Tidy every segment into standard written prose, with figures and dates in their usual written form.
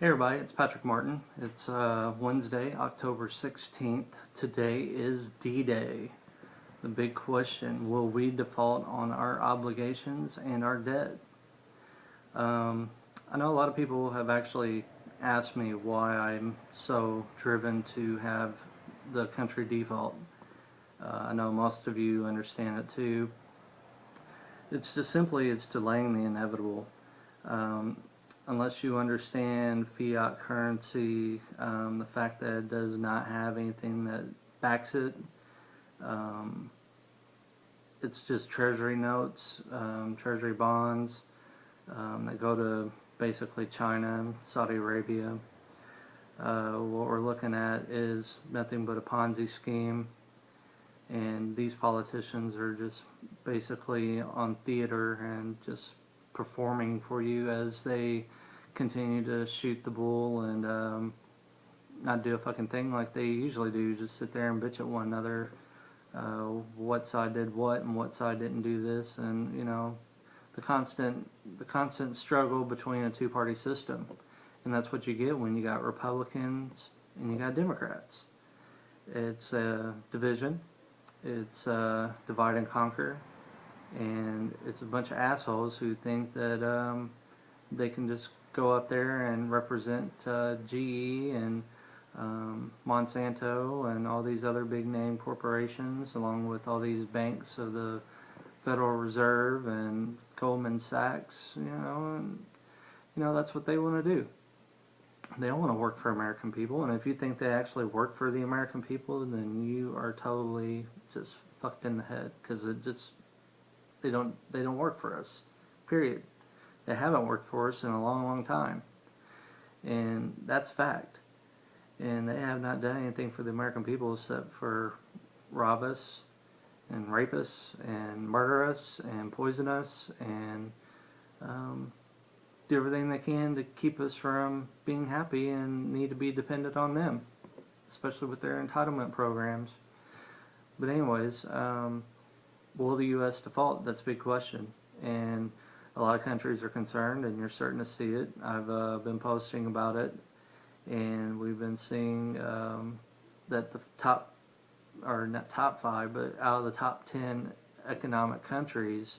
Hey everybody, it's Patrick Martin. It's Wednesday, October 16th. Today is D-Day. The big question, will we default on our obligations and our debt? Um, I know a lot of people have actually asked me why I'm so driven to have the country default. I know most of you understand it too. It's just simply it's delaying the inevitable. Um, Unless you understand fiat currency, the fact that it does not have anything that backs it, um, it's just treasury notes, treasury bonds that go to basically China, Saudi Arabia. What we're looking at is nothing but a Ponzi scheme, and these politicians are just basically on theater and just performing for you as they continue to shoot the bull and not do a fucking thing like they usually do. Just sit there and bitch at one another. What side did what and what side didn't do this, and the constant struggle between a two-party system, and that's what you get when you got Republicans and you got Democrats. It's a division. It's divide and conquer, and it's a bunch of assholes who think that they can just go up there and represent GE and Monsanto and all these other big name corporations, along with all these banks of the Federal Reserve and Goldman Sachs, and that's what they want to do. They don't want to work for American people, and if you think they actually work for the American people, then you are totally just fucked in the head, because they don't work for us. Period. They haven't worked for us in a long, long time, and that's fact. And they have not done anything for the American people except for rob us and rape us and murder us and poison us and um, do everything they can to keep us from being happy and need to be dependent on them, especially with their entitlement programs. But anyways, will the U.S. default? That's a big question. And a lot of countries are concerned, and you're starting to see it. I've been posting about it, and we've been seeing that the top, or not top five, but out of the top 10 economic countries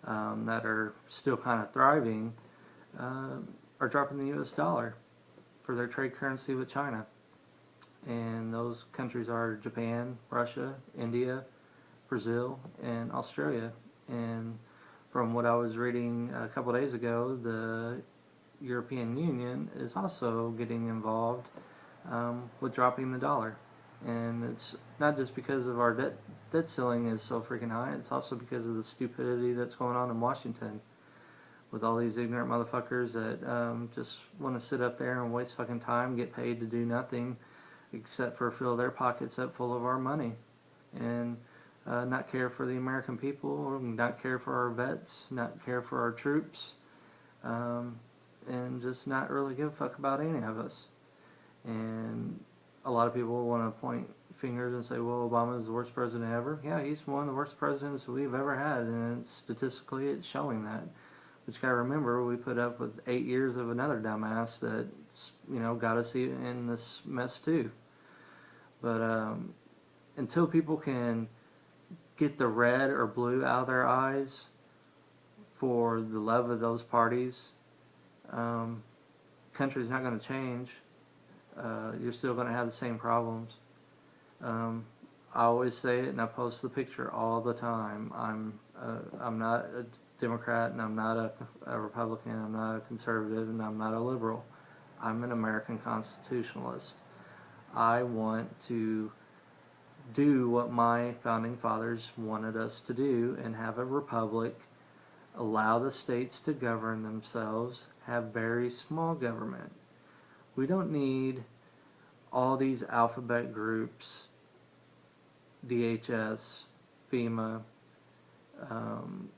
that are still kind of thriving uh, are dropping the U.S. dollar for their trade currency with China. And those countries are Japan, Russia, India, Brazil, and Australia. And from what I was reading a couple of days ago, the European Union is also getting involved with dropping the dollar. And it's not just because of our debt ceiling is so freaking high, it's also because of the stupidity that's going on in Washington with all these ignorant motherfuckers that just want to sit up there and waste fucking time, get paid to do nothing except for fill their pockets up full of our money. And not care for the American people, not care for our vets, not care for our troops, um, and just not really give a fuck about any of us. And a lot of people want to point fingers and say, well, Obama is the worst president ever. Yeah, he's one of the worst presidents we've ever had, and statistically it's showing that. But you gotta remember, we put up with 8 years of another dumbass that, got us in this mess too. But until people can get the red or blue out of their eyes for the love of those parties, um, country's not going to change. You're still going to have the same problems. Um, I always say it, and I post the picture all the time. I'm not a Democrat, and I'm not a Republican. I'm not a conservative, and I'm not a liberal. I'm an American constitutionalist. I want to do what my founding fathers wanted us to do and have a republic, allow the states to govern themselves, have very small government. We don't need all these alphabet groups, DHS, FEMA. Um,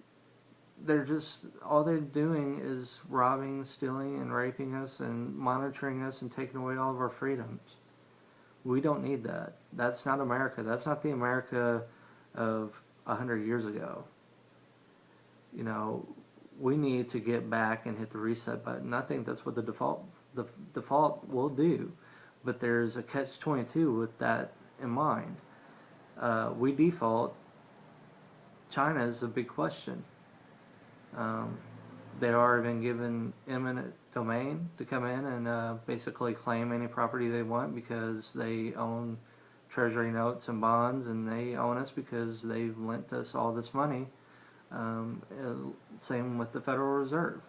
all they're doing is robbing, stealing, and raping us and monitoring us and taking away all of our freedoms. We don't need that. That's not America. That's not the America of 100 years ago. You know, we need to get back and hit the reset button. I think that's what the default will do, but there's a catch-22 with that in mind. We default. China is a big question. Um, they are even given eminent domain to come in and basically claim any property they want because they own treasury notes and bonds, and they own us because they've lent us all this money. Same with the Federal Reserve.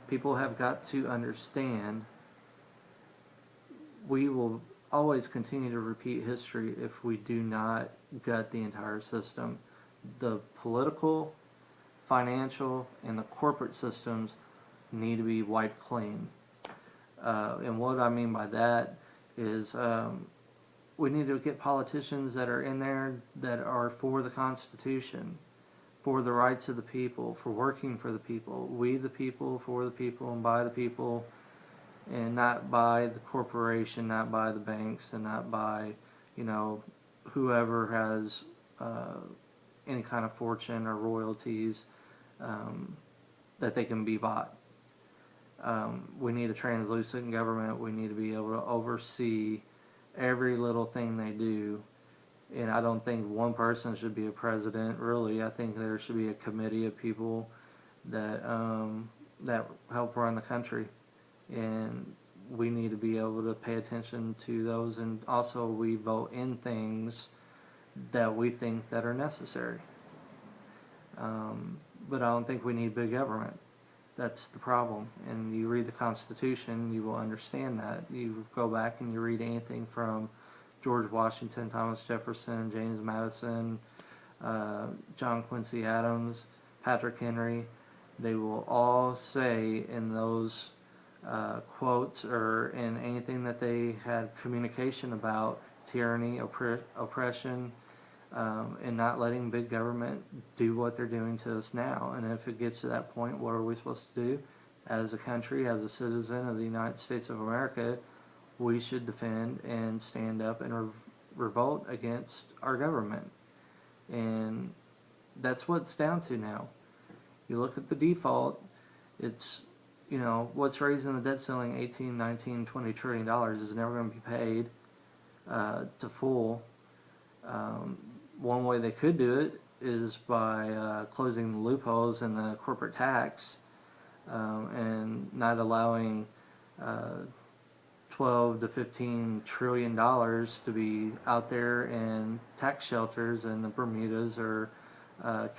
People have got to understand we will always continue to repeat history if we do not gut the entire system. The political, financial, and the corporate systems need to be wiped clean. And what I mean by that is we need to get politicians that are in there that are for the Constitution, for the rights of the people, for working for the people. We the people, for the people, and by the people, and not by the corporation, not by the banks, and not by, whoever has any kind of fortune or royalties that they can be bought. We need a translucent government. We need to be able to oversee every little thing they do. And I don't think one person should be a president, really. I think there should be a committee of people that help run the country. And we need to be able to pay attention to those, and also we vote in things that we think that are necessary. But I don't think we need big government. That's the problem. And you read the Constitution, you will understand that. You go back and you read anything from George Washington, Thomas Jefferson, James Madison, John Quincy Adams, Patrick Henry. They will all say in those quotes or in anything that they had communication about tyranny, oppression, and not letting big government do what they're doing to us now. And if it gets to that point, what are we supposed to do? As a country, as a citizen of the United States of America, we should defend and stand up and revolt against our government. And that's what it's down to now. You look at the default, it's, what's raising the debt ceiling 18, 19, 20 trillion dollars is never going to be paid to full. One way they could do it is by closing the loopholes in the corporate tax and not allowing 12 to 15 trillion dollars to be out there in tax shelters in the Bermudas or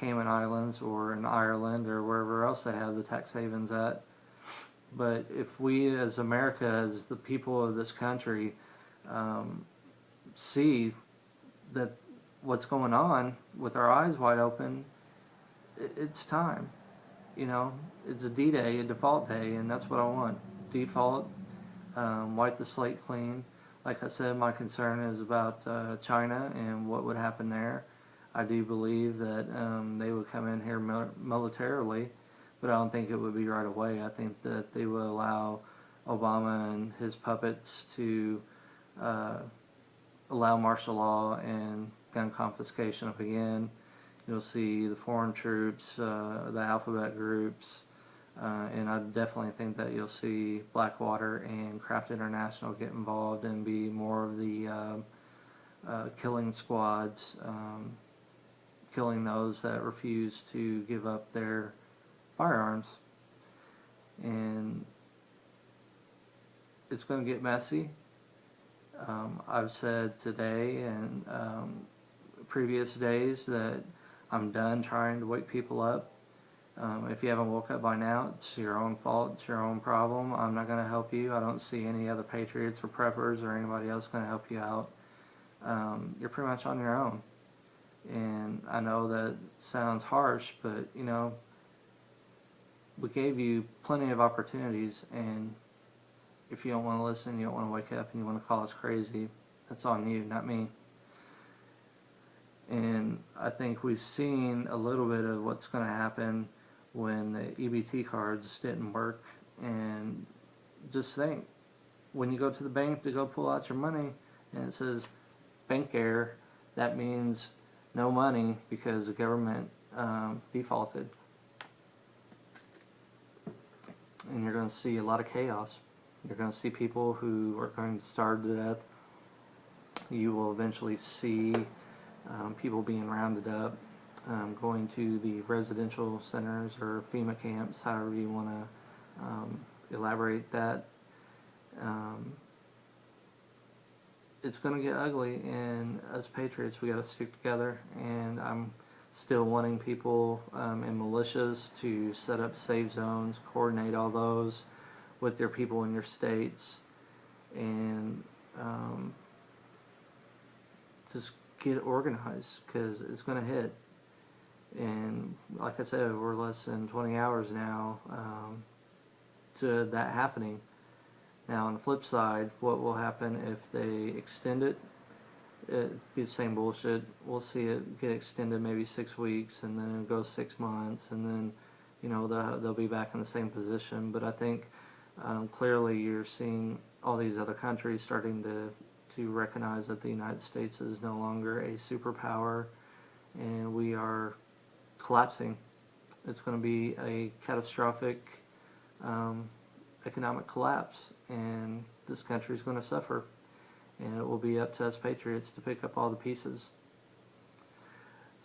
Cayman Islands or in Ireland or wherever else they have the tax havens at. But if we as America, as the people of this country, see that what's going on with our eyes wide open, it's time. It's a D-Day, a default day, and that's what I want. Default, wipe the slate clean. Like I said, my concern is about China and what would happen there. I do believe that they would come in here militarily, but I don't think it would be right away. I think that they would allow Obama and his puppets to allow martial law and gun confiscation up again. You'll see the foreign troops, the alphabet groups, and I definitely think that you'll see Blackwater and Craft International get involved and be more of the killing squads, killing those that refuse to give up their firearms. And it's going to get messy. I've said today and previous days that I'm done trying to wake people up. If you haven't woke up by now, it's your own fault, it's your own problem. I'm not going to help you. I don't see any other patriots or preppers or anybody else going to help you out. You're pretty much on your own. And I know that sounds harsh, but we gave you plenty of opportunities, and if you don't want to listen, you don't want to wake up, and you want to call us crazy, that's on you, not me. And I think we've seen a little bit of what's going to happen when the EBT cards didn't work. And just think, when you go to the bank to go pull out your money and it says bank error, that means no money because the government defaulted. and you're going to see a lot of chaos. You're going to see people who are going to starve to death. You will eventually see people being rounded up, going to the residential centers or FEMA camps, however you want to elaborate that. It's going to get ugly, and as patriots, we got to stick together. And I'm still wanting people in militias to set up safe zones, coordinate all those with your people in your states, and just get organized, because it's going to hit. And like I said, we're less than 20 hours now to that happening. Now, on the flip side, what will happen if they extend it? It'd be the same bullshit. We'll see it get extended maybe 6 weeks, and then it'll go 6 months, and then, you know, they'll be back in the same position. But I think clearly you're seeing all these other countries starting to recognize that the United States is no longer a superpower, and we are collapsing. It's going to be a catastrophic economic collapse, and this country is going to suffer, and it will be up to us patriots to pick up all the pieces.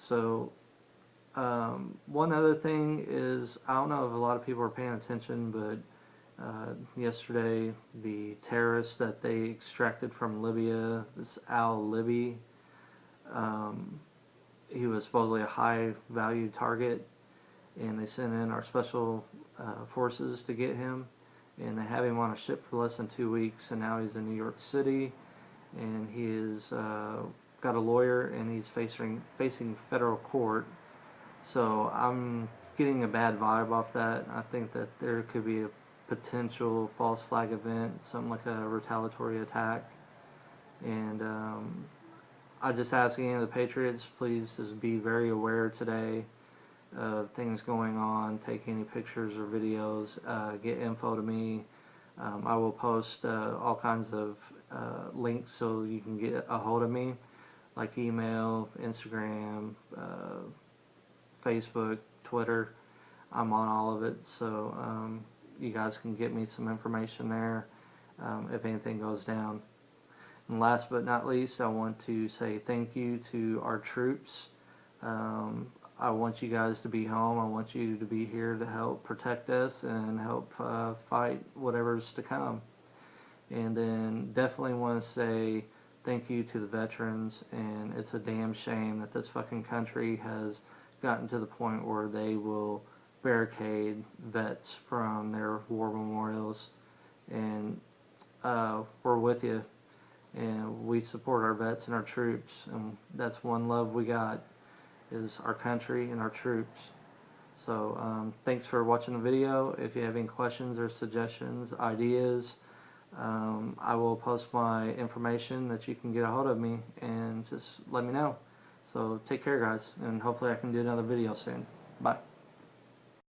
So one other thing is, I don't know if a lot of people are paying attention, but yesterday the terrorist that they extracted from Libya, this al-Libi, he was supposedly a high value target, and they sent in our special forces to get him, and they have him on a ship for less than 2 weeks, and now he's in New York City, and he is got a lawyer, and he's facing federal court. So I'm getting a bad vibe off that. I think that there could be a potential false flag event, something like a retaliatory attack, and I just ask any of the patriots, please just be very aware today of things going on. Take any pictures or videos, get info to me. I will post all kinds of links so you can get a hold of me, like email, Instagram, Facebook, Twitter. I'm on all of it, so you guys can get me some information there if anything goes down. And last but not least, I want to say thank you to our troops. I want you guys to be home. I want you to be here to help protect us and help fight whatever's to come. And then definitely want to say thank you to the veterans. And it's a damn shame that this fucking country has gotten to the point where they will barricade vets from their war memorials. And we're with you. And we support our vets and our troops. And that's one love we got, is our country and our troops. So thanks for watching the video. If you have any questions or suggestions, ideas, I will post my information that you can get a hold of me, and just let me know. So take care, guys, and hopefully I can do another video soon. Bye.